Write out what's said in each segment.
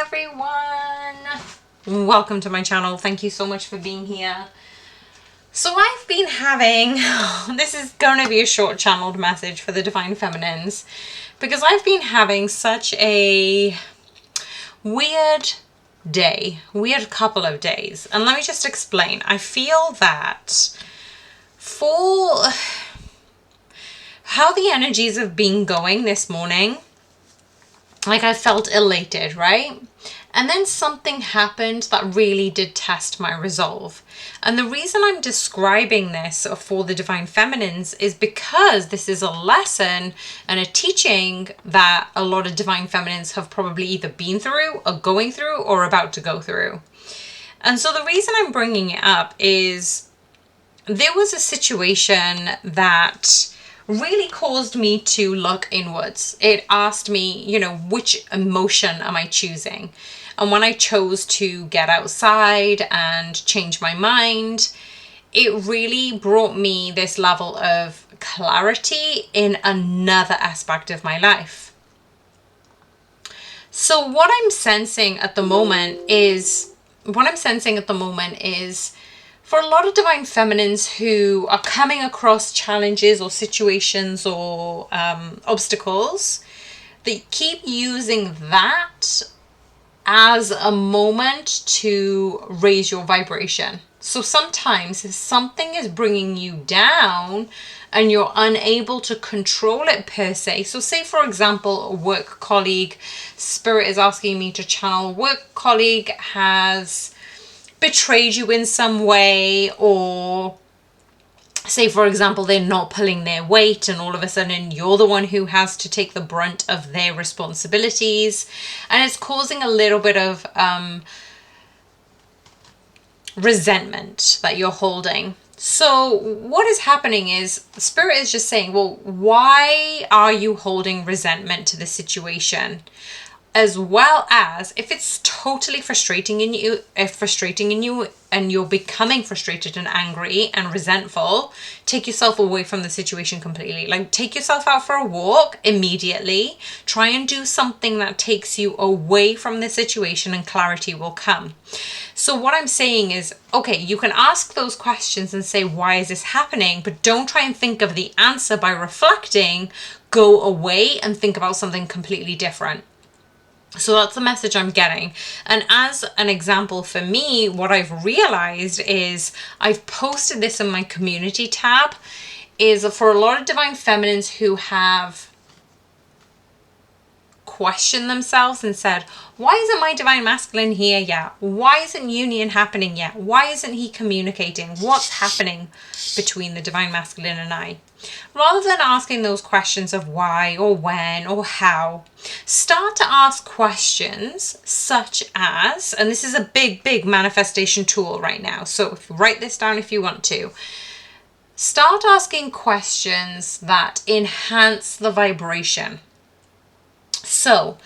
everyone! Welcome to my channel. Thank you so much for being here. So I've been having, this is going to be a short channeled message for the Divine Feminines, because I've been having such a weird couple of days. And let me just explain. I feel that for how the energies have been going this morning, like I felt elated, right? And then something happened that really did test my resolve. And the reason I'm describing this for the Divine Feminines is because this is a lesson and a teaching that a lot of Divine Feminines have probably either been through or going through or about to go through. And so the reason I'm bringing it up is there was a situation that really caused me to look inwards. It asked me, which emotion am I choosing? And when I chose to get outside and change my mind, it really brought me this level of clarity in another aspect of my life. So what I'm sensing at the moment is for a lot of Divine Feminines who are coming across challenges or situations or obstacles, they keep using that as a moment to raise your vibration. So sometimes if something is bringing you down and you're unable to control it per se, so say for example a work colleague, Spirit is asking me to channel, work colleague has betrayed you in some way, or say for example they're not pulling their weight and all of a sudden you're the one who has to take the brunt of their responsibilities, and it's causing a little bit of resentment that you're holding. So what is happening is Spirit is just saying, well, why are you holding resentment to the situation? As well as if it's totally frustrating in you and you're becoming frustrated and angry and resentful, take yourself away from the situation completely. Like take yourself out for a walk immediately. Try and do something that takes you away from the situation and clarity will come. So what I'm saying is, okay, you can ask those questions and say, why is this happening? But don't try and think of the answer by reflecting. Go away and think about something completely different. So that's the message I'm getting. And as an example for me, what I've realized is I've posted this in my community tab, is for a lot of Divine Feminines who have questioned themselves and said, why isn't my Divine Masculine here yet? Why isn't union happening yet? Why isn't he communicating? What's happening between the Divine Masculine and I? Rather than asking those questions of why or when or how, start to ask questions such as, and this is a big manifestation tool right now, so write this down if you want to. Start asking questions that enhance the vibration. So,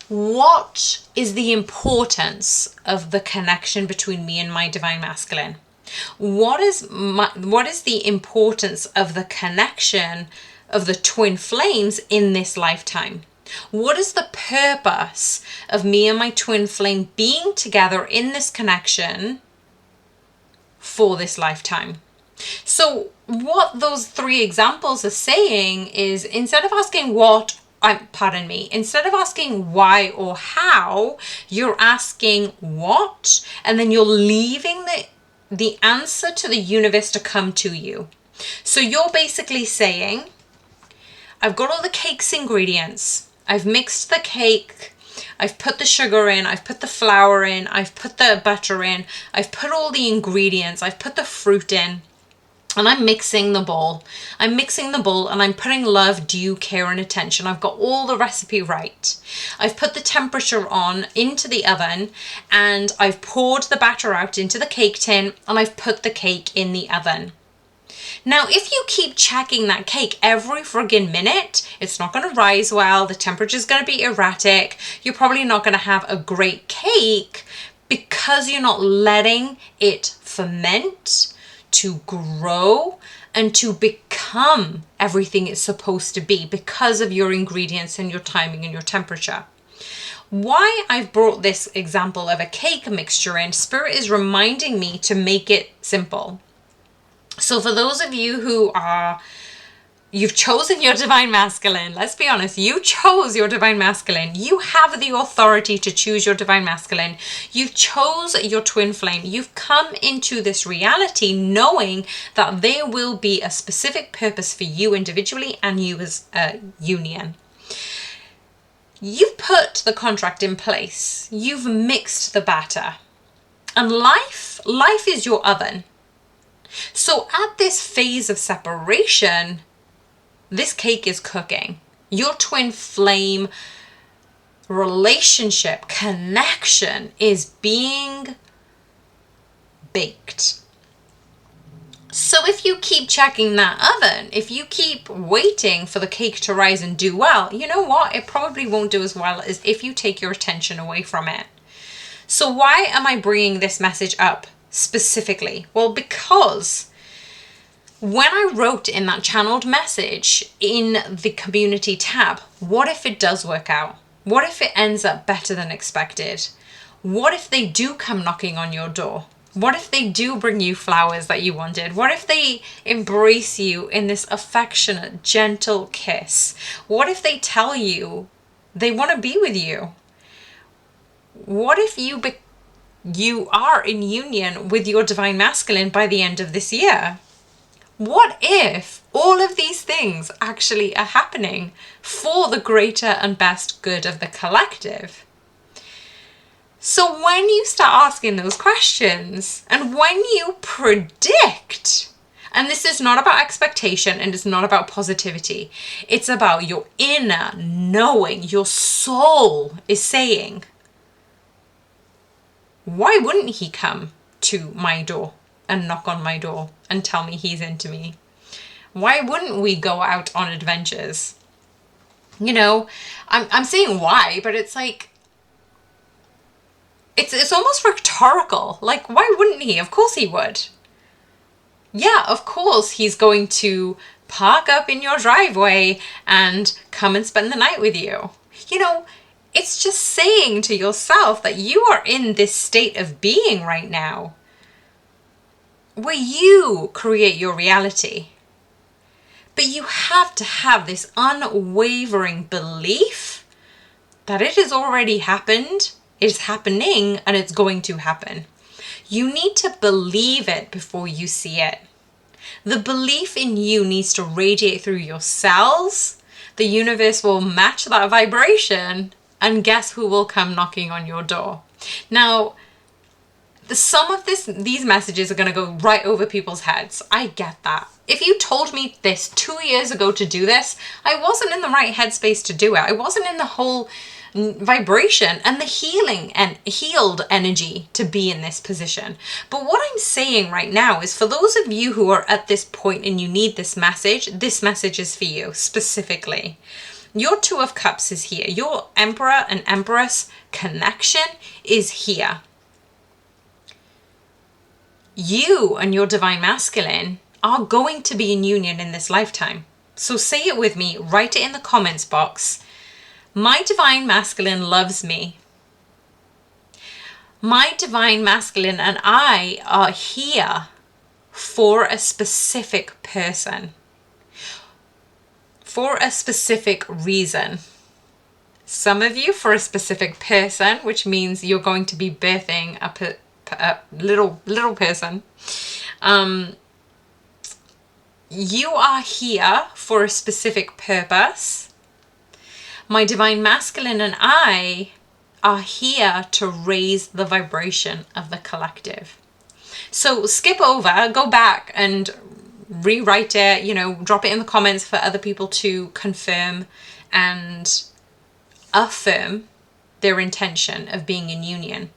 what is the importance of the connection between me and my Divine Masculine? What is the importance of the connection of the twin flames in this lifetime? What is the purpose of me and my twin flame being together in this connection for this lifetime? So what those three examples are saying is, instead of asking instead of asking why or how, you're asking what, and then you're leaving the answer to the universe to come to you. So you're basically saying, I've got all the cake's ingredients. I've mixed the cake. I've put the sugar in. I've put the flour in. I've put the butter in. I've put all the ingredients. I've put the fruit in. And I'm mixing the bowl. I'm mixing the bowl and I'm putting love, due care and attention. I've got all the recipe right. I've put the temperature on into the oven and I've poured the batter out into the cake tin and I've put the cake in the oven. Now, if you keep checking that cake every friggin' minute, it's not going to rise well. The temperature's going to be erratic. You're probably not going to have a great cake because you're not letting it ferment, to grow and to become everything it's supposed to be because of your ingredients and your timing and your temperature. Why I've brought this example of a cake mixture in, Spirit is reminding me to make it simple. So for those of you who you've chosen your divine masculine, let's be honest, you chose your divine masculine. You have the authority to choose your divine masculine. You've chose your twin flame. You've come into this reality knowing that there will be a specific purpose for you individually and you as a union. You've put the contract in place. You've mixed the batter. And life is your oven. So at this phase of separation, this cake is cooking. Your twin flame relationship, connection is being baked. So if you keep checking that oven, if you keep waiting for the cake to rise and do well, you know what? It probably won't do as well as if you take your attention away from it. So why am I bringing this message up specifically? Well, because when I wrote in that channeled message in the community tab, what if it does work out? What if it ends up better than expected? What if they do come knocking on your door? What if they do bring you flowers that you wanted? What if they embrace you in this affectionate, gentle kiss? What if they tell you they want to be with you? What if you are in union with your divine masculine by the end of this year? What if all of these things actually are happening for the greater and best good of the collective? So when you start asking those questions and when you predict, and this is not about expectation and it's not about positivity, it's about your inner knowing, your soul is saying, why wouldn't he come to my door and knock on my door and tell me he's into me? Why wouldn't we go out on adventures? You know, I'm saying why, but it's like, it's almost rhetorical. Like, why wouldn't he? Of course he would. Yeah, of course he's going to park up in your driveway and come and spend the night with you. You know, it's just saying to yourself that you are in this state of being right now where you create your reality. But you have to have this unwavering belief that it has already happened, it's happening, and it's going to happen. You need to believe it before you see it. The belief in you needs to radiate through your cells. The universe will match that vibration, and guess who will come knocking on your door? Now, some of these messages are going to go right over people's heads. I get that. If you told me this 2 years ago to do this, I wasn't in the right headspace to do it. I wasn't in the whole vibration and the healing and healed energy to be in this position. But what I'm saying right now is for those of you who are at this point and you need this message is for you specifically. Your Two of Cups is here. Your Emperor and Empress connection is here. You and your divine masculine are going to be in union in this lifetime. So say it with me, write it in the comments box. My divine masculine loves me. My divine masculine and I are here for a specific person, for a specific reason. Some of you for a specific person, which means you're going to be birthing a little person. You are here for a specific purpose. My divine masculine and I are here to raise the vibration of the collective. So skip over, go back and rewrite it, drop it in the comments for other people to confirm and affirm their intention of being in union.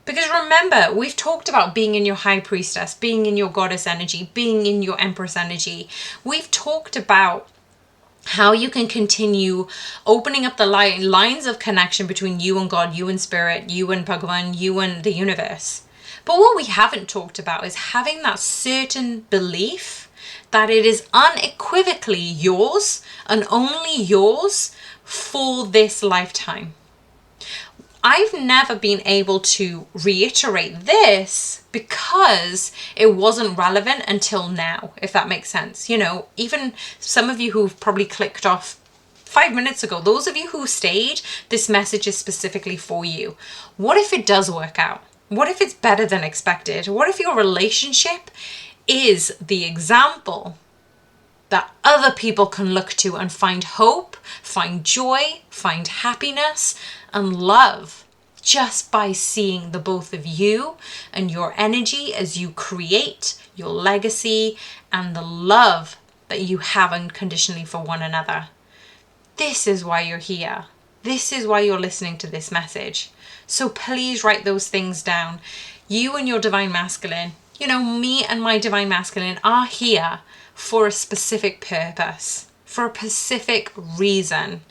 Because remember, we've talked about being in your high priestess, being in your goddess energy, being in your empress energy. We've talked about how you can continue opening up the lines of connection between you and God, you and spirit, you and Bhagavan, you and the universe. But what we haven't talked about is having that certain belief that it is unequivocally yours and only yours for this lifetime. I've never been able to reiterate this because it wasn't relevant until now, if that makes sense. You know, even some of you who've probably clicked off 5 minutes ago, those of you who stayed, this message is specifically for you. What if it does work out? What if it's better than expected? What if your relationship is the example that other people can look to and find hope, find joy, find happiness and love just by seeing the both of you and your energy as you create your legacy and the love that you have unconditionally for one another. This is why you're here. This is why you're listening to this message. So please write those things down. You and your divine masculine, you know, me and my divine masculine are here for a specific purpose, for a specific reason,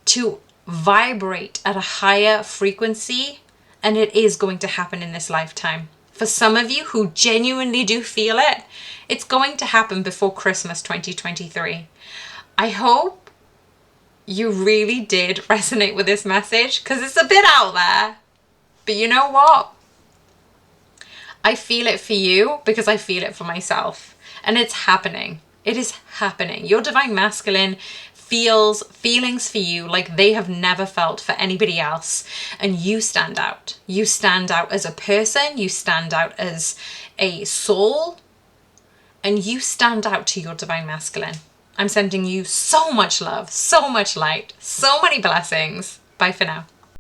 to vibrate at a higher frequency, and it is going to happen in this lifetime. For some of you who genuinely do feel it, it's going to happen before Christmas 2023. I hope you really did resonate with this message, because it's a bit out there. But you know what? I feel it for you because I feel it for myself. And it's happening. It is happening. Your divine masculine feels feelings for you like they have never felt for anybody else. And you stand out. You stand out as a person. You stand out as a soul. And you stand out to your divine masculine. I'm sending you so much love, so much light, so many blessings. Bye for now.